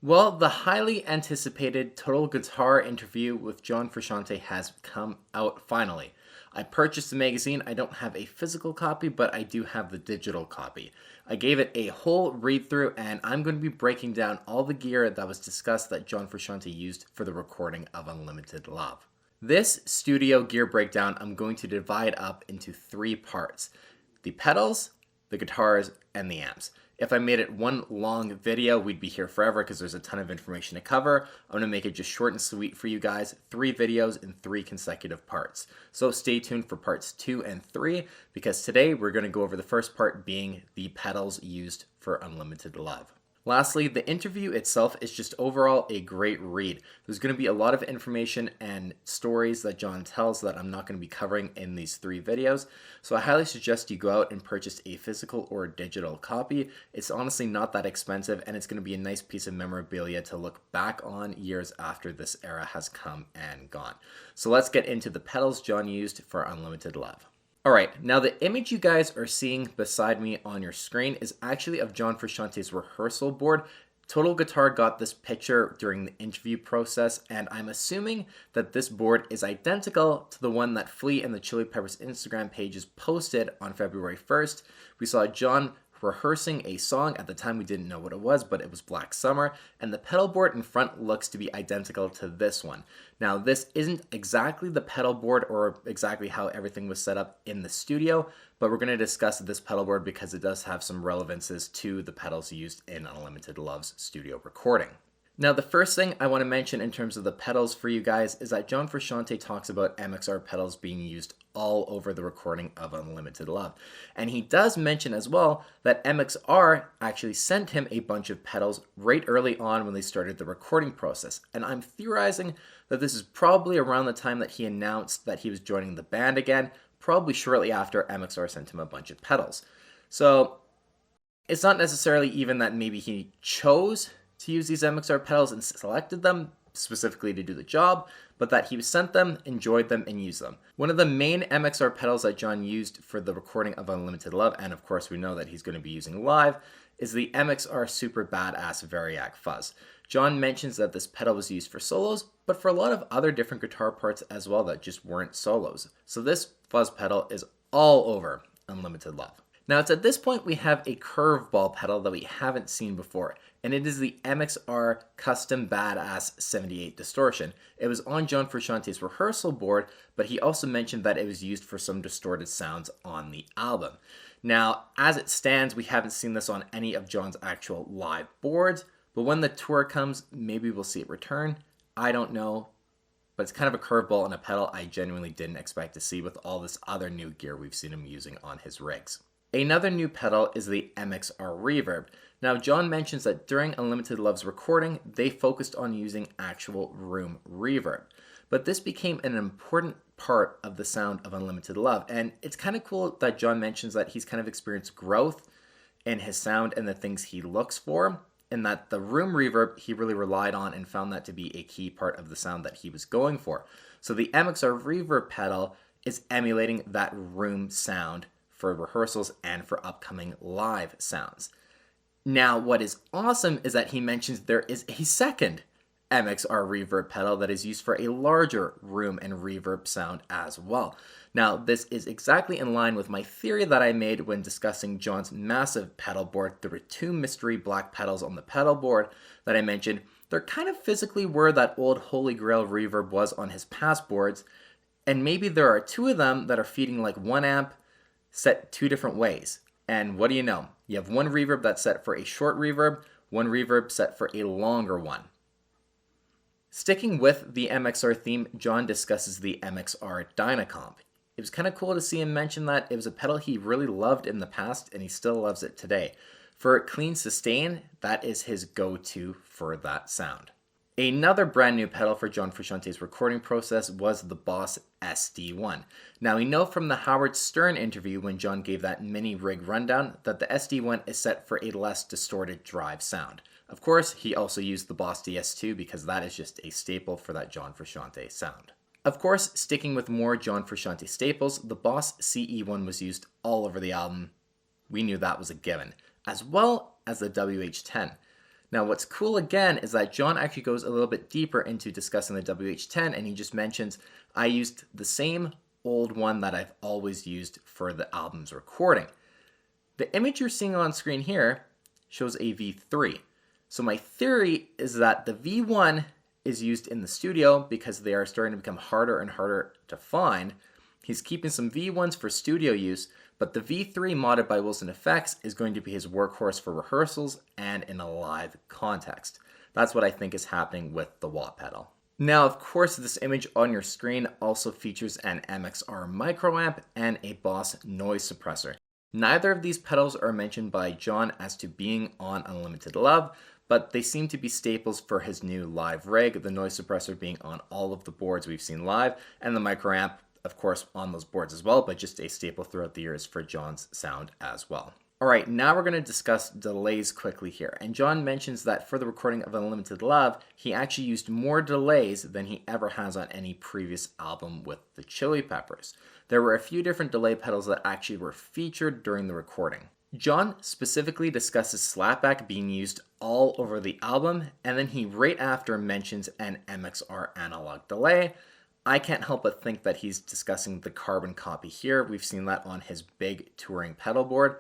Well, the highly anticipated Total Guitar interview with John Frusciante has come out finally. I purchased the magazine. I don't have a physical copy, but I do have the digital copy. I gave it a whole read through, and I'm going to be breaking down all the gear that was discussed that John Frusciante used for the recording of Unlimited Love. This studio gear breakdown I'm going to divide up into three parts: the pedals, the guitars, and the amps. If I made it one long video, we'd be here forever because there's a ton of information to cover. I'm going to make it just short and sweet for you guys. 3 videos in 3 consecutive parts. So stay tuned for parts 2 and 3 because today we're going to go over the first part being the pedals used for Unlimited Love. Lastly, the interview itself is just overall a great read. There's going to be a lot of information and stories that John tells that I'm not going to be covering in these 3 videos. So I highly suggest you go out and purchase a physical or digital copy. It's honestly not that expensive, and it's going to be a nice piece of memorabilia to look back on years after this era has come and gone. So let's get into the pedals John used for Unlimited Love. Alright, now the image you guys are seeing beside me on your screen is actually of John Frusciante's rehearsal board. Total Guitar got this picture during the interview process, and I'm assuming that this board is identical to the one that Flea and the Chili Peppers Instagram pages posted on February 1st. We saw John rehearsing a song. At the time we didn't know what it was, but it was Black Summer, and the pedal board in front looks to be identical to this one. Now this isn't exactly the pedal board or exactly how everything was set up in the studio, but we're going to discuss this pedal board because it does have some relevances to the pedals used in Unlimited Love's studio recording. Now, the first thing I want to mention in terms of the pedals for you guys is that John Frusciante talks about MXR pedals being used all over the recording of Unlimited Love. And he does mention as well that MXR actually sent him a bunch of pedals right early on when they started the recording process. And I'm theorizing that this is probably around the time that he announced that he was joining the band again, probably shortly after MXR sent him a bunch of pedals. So it's not necessarily even that maybe he chose to use these MXR pedals and selected them specifically to do the job, but that he sent them, enjoyed them, and used them. One of the main MXR pedals that John used for the recording of Unlimited Love, and of course we know that he's going to be using live, is the MXR Super Badass Variac Fuzz. John mentions that this pedal was used for solos, but for a lot of other different guitar parts as well that just weren't solos. So this fuzz pedal is all over Unlimited Love. Now it's at this point we have a curveball pedal that we haven't seen before, and it is the MXR Custom Badass 78 Distortion. It was on John Frusciante's rehearsal board, but he also mentioned that it was used for some distorted sounds on the album. Now, as it stands, we haven't seen this on any of John's actual live boards, but when the tour comes, maybe we'll see it return. I don't know, but it's kind of a curveball and a pedal I genuinely didn't expect to see with all this other new gear we've seen him using on his rigs. Another new pedal is the MXR Reverb. Now, John mentions that during Unlimited Love's recording, they focused on using actual room reverb. But this became an important part of the sound of Unlimited Love. And it's kind of cool that John mentions that he's kind of experienced growth in his sound and the things he looks for, and that the room reverb he really relied on and found that to be a key part of the sound that he was going for. So the MXR Reverb pedal is emulating that room sound for rehearsals and for upcoming live sounds. Now, what is awesome is that he mentions there is a second MXR reverb pedal that is used for a larger room and reverb sound as well. Now, this is exactly in line with my theory that I made when discussing John's massive pedal board. There were 2 mystery black pedals on the pedal board that I mentioned. They're kind of physically where that old Holy Grail reverb was on his past boards, and maybe there are 2 of them that are feeding like 1 amp set 2 different ways. And what do you know? You have one reverb that's set for a short reverb, one reverb set for a longer one. Sticking with the MXR theme, John discusses the MXR Dynacomp. It was kind of cool to see him mention that it was a pedal he really loved in the past and he still loves it today. For clean sustain, that is his go-to for that sound. Another brand new pedal for John Frusciante's recording process was the Boss SD1. Now, we know from the Howard Stern interview when John gave that mini rig rundown that the SD1 is set for a less distorted drive sound. Of course, he also used the Boss DS2 because that is just a staple for that John Frusciante sound. Of course, sticking with more John Frusciante staples, the Boss CE1 was used all over the album. We knew that was a given, as well as the WH10. Now, what's cool again is that John actually goes a little bit deeper into discussing the WH-10, and he just mentions, I used the same old one that I've always used for the album's recording. The image you're seeing on screen here shows a V3. So my theory is that the V1 is used in the studio because they are starting to become harder and harder to find. He's keeping some V1s for studio use, but the V3 modded by Wilson Effects is going to be his workhorse for rehearsals and in a live context. That's what I think is happening with the wah pedal. Now, of course, this image on your screen also features an MXR microamp and a Boss noise suppressor. Neither of these pedals are mentioned by John as to being on Unlimited Love, but they seem to be staples for his new live rig, the noise suppressor being on all of the boards we've seen live, and the microamp, of course, on those boards as well, but just a staple throughout the years for John's sound as well. All right, now we're going to discuss delays quickly here. And John mentions that for the recording of Unlimited Love, he actually used more delays than he ever has on any previous album with the Chili Peppers. There were a few different delay pedals that actually were featured during the recording. John specifically discusses slapback being used all over the album, and then he right after mentions an MXR analog delay. I can't help but think that he's discussing the carbon copy here. We've seen that on his big touring pedal board.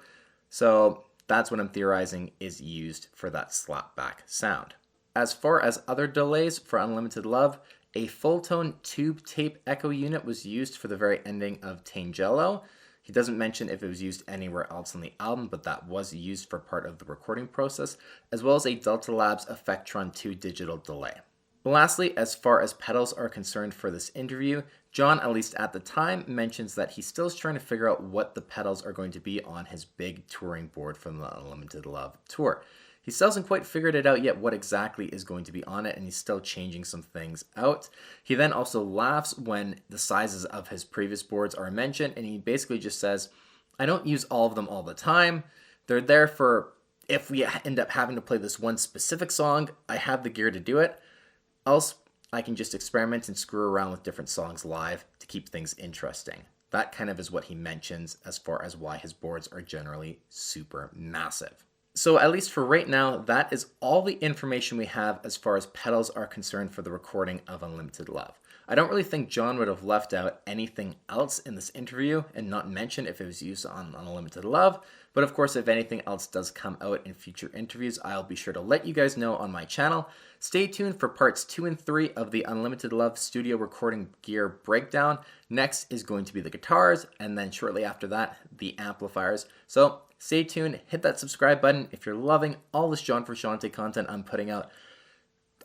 So that's what I'm theorizing is used for that slapback sound. As far as other delays for Unlimited Love, a full-tone tube tape echo unit was used for the very ending of Tangelo. He doesn't mention if it was used anywhere else on the album, but that was used for part of the recording process, as well as a Delta Labs Effectron 2 digital delay. Lastly, as far as pedals are concerned for this interview, John, at least at the time, mentions that he's still trying to figure out what the pedals are going to be on his big touring board from the Unlimited Love tour. He still hasn't quite figured it out yet what exactly is going to be on it, and he's still changing some things out. He then also laughs when the sizes of his previous boards are mentioned, and he basically just says, I don't use all of them all the time. They're there for if we end up having to play this one specific song, I have the gear to do it. Else, I can just experiment and screw around with different songs live to keep things interesting. That kind of is what he mentions as far as why his boards are generally super massive. So at least for right now, that is all the information we have as far as pedals are concerned for the recording of Unlimited Love. I don't really think John would have left out anything else in this interview and not mention if it was used on Unlimited Love. But of course, if anything else does come out in future interviews, I'll be sure to let you guys know on my channel. Stay tuned for parts 2 and 3 of the Unlimited Love studio recording gear breakdown. Next is going to be the guitars, and then shortly after that, the amplifiers. So stay tuned, hit that subscribe button if you're loving all this John Frusciante content I'm putting out.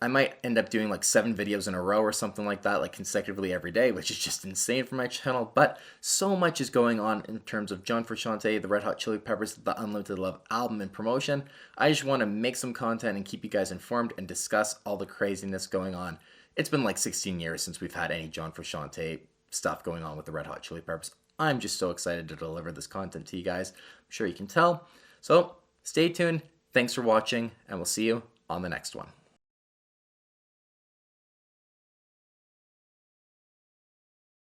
I might end up doing like 7 videos in a row or something like that, like consecutively every day, which is just insane for my channel. But so much is going on in terms of John Frusciante, the Red Hot Chili Peppers, the Unlimited Love album and promotion. I just want to make some content and keep you guys informed and discuss all the craziness going on. It's been like 16 years since we've had any John Frusciante stuff going on with the Red Hot Chili Peppers. I'm just so excited to deliver this content to you guys. I'm sure you can tell. So stay tuned. Thanks for watching, and we'll see you on the next one.